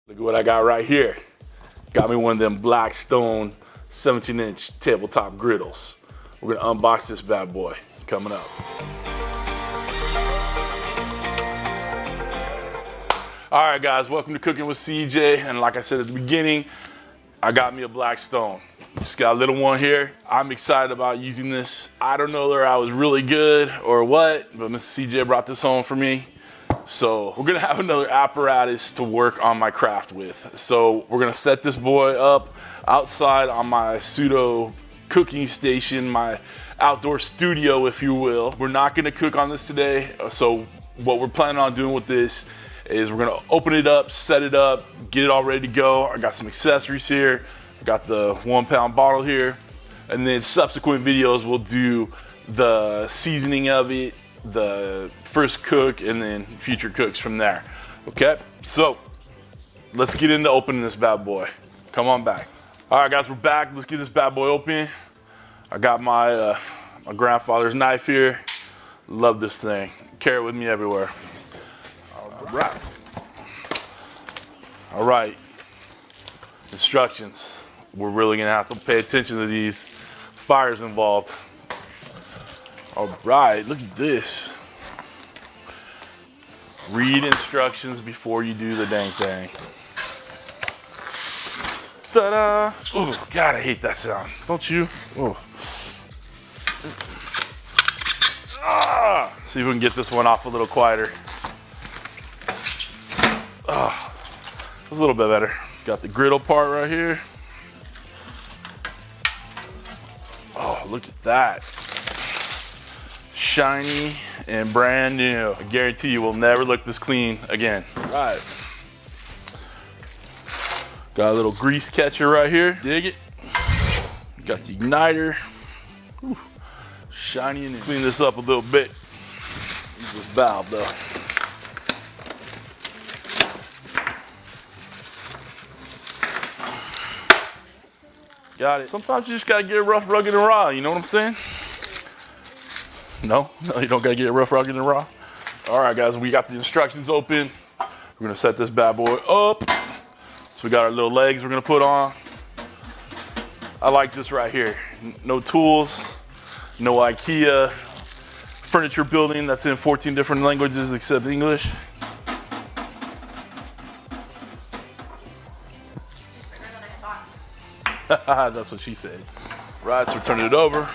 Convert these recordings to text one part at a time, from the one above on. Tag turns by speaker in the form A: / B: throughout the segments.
A: Look at what I got right here. Got me one of them Blackstone 17-inch tabletop griddles. We're gonna unbox this bad boy coming up. All right, guys, welcome to Cooking with CJ. And like I said at the beginning, I got me a Blackstone. Just got a little one here. I'm excited about using this. I don't know whether I was really good or what, but Mr. CJ brought this home for me. So we're gonna have another apparatus to work on my craft with. So we're gonna set this boy up outside on my pseudo cooking station, my outdoor studio, if you will. We're not gonna cook on this today. So what we're planning on doing with this is we're gonna open it up, set it up, get it all ready to go. I got some accessories here. I got the 1 pound bottle here. And then subsequent videos, we'll do the seasoning of it, the first cook, and then future cooks from there. Okay, so let's get into opening this bad boy. Come on back. All right, guys, we're back. Let's get this bad boy open. I got my my grandfather's knife here. Love this thing. Carry it with me everywhere. All right. All right. Instructions. We're really gonna have to pay attention to these fires involved. All right, look at this. Read instructions before you do the dang thing. Ta-da! Oh, God, I hate that sound. Don't you? Oh. Ah! See if we can get this one off a little quieter. Ah, it was a little bit better. Got the griddle part right here. Oh, look at that. Shiny and brand new. I guarantee you will never look this clean again. All right. Got a little grease catcher right here. Dig it. Got the igniter. Whew. Shiny and new. Clean this up a little bit. Use this valve though. Got it. Sometimes you just gotta get it rough, rugged, and raw. You know what I'm saying? No, you don't gotta get it rough, rugged, and raw. All right, guys, we got the instructions open. We're gonna set this bad boy up. So we got our little legs we're gonna put on. I like this right here. No tools, no IKEA furniture building that's in 14 different languages except English. That's what she said. Right, so we're turning it over.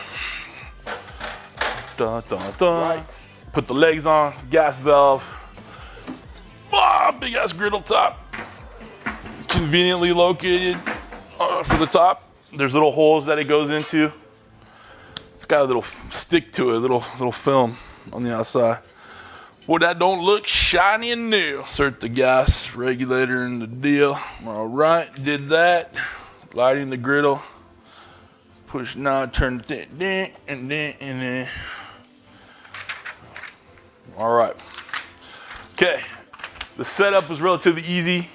A: Dun, dun, dun. Right. Put the legs on, gas valve. Ah, big ass griddle top. Conveniently located for the top. There's little holes that it goes into. It's got a little stick to it, little film on the outside. Well, that don't look shiny and new. Insert the gas regulator in the deal. All right, did that. Lighting the griddle. Push now, turn it and then. All right. Okay, the setup was relatively easy.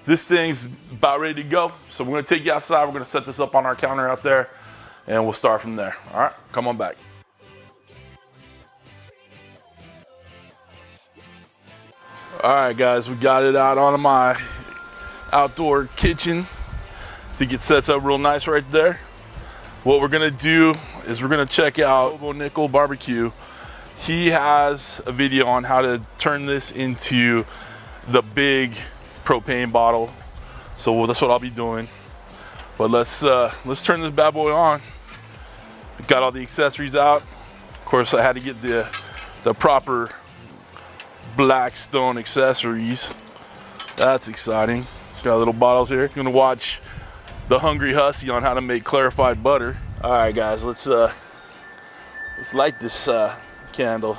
A: This thing's about ready to go. So we're gonna take you outside. We're gonna set this up on our counter out there and we'll start from there. All right, come on back. All right, guys, we got it out on my outdoor kitchen. I think it sets up real nice right there. What we're gonna do is we're gonna check out Hobo Nichol BBQ. He has a video on how to turn this into the big propane bottle. So that's what I'll be doing. But let's turn this bad boy on. Got all the accessories out. Of course, I had to get the proper Blackstone accessories. That's exciting. Got little bottles here. Gonna watch the Hungry Hussey on how to make clarified butter. All right, guys, let's light this candle.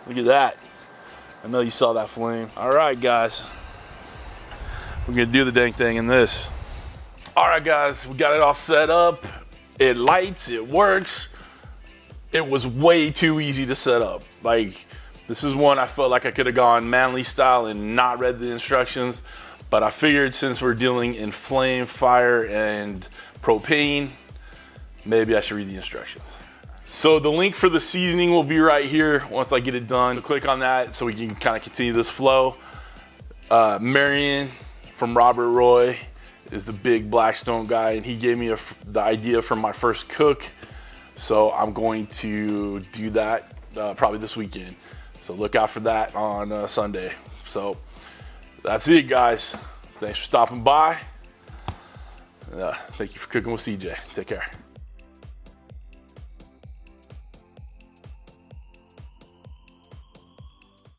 A: Look at that. I know you saw that flame. All right, guys, we're gonna do the dang thing in this. All right, guys, we got it all set up. It lights, it works. It was way too easy to set up. Like, this is one I felt like I could have gone manly style and not read the instructions, but I figured since we're dealing in flame, fire, and propane, maybe I should read the instructions. So the link for the seasoning will be right here once I get it done. So click on that so we can kind of continue this flow. Marion from Robert Roy is the big Blackstone guy, and he gave me the idea for my first cook. So I'm going to do that probably this weekend. So look out for that on Sunday. So that's it, guys. Thanks for stopping by. Thank you for cooking with CJ. Take care.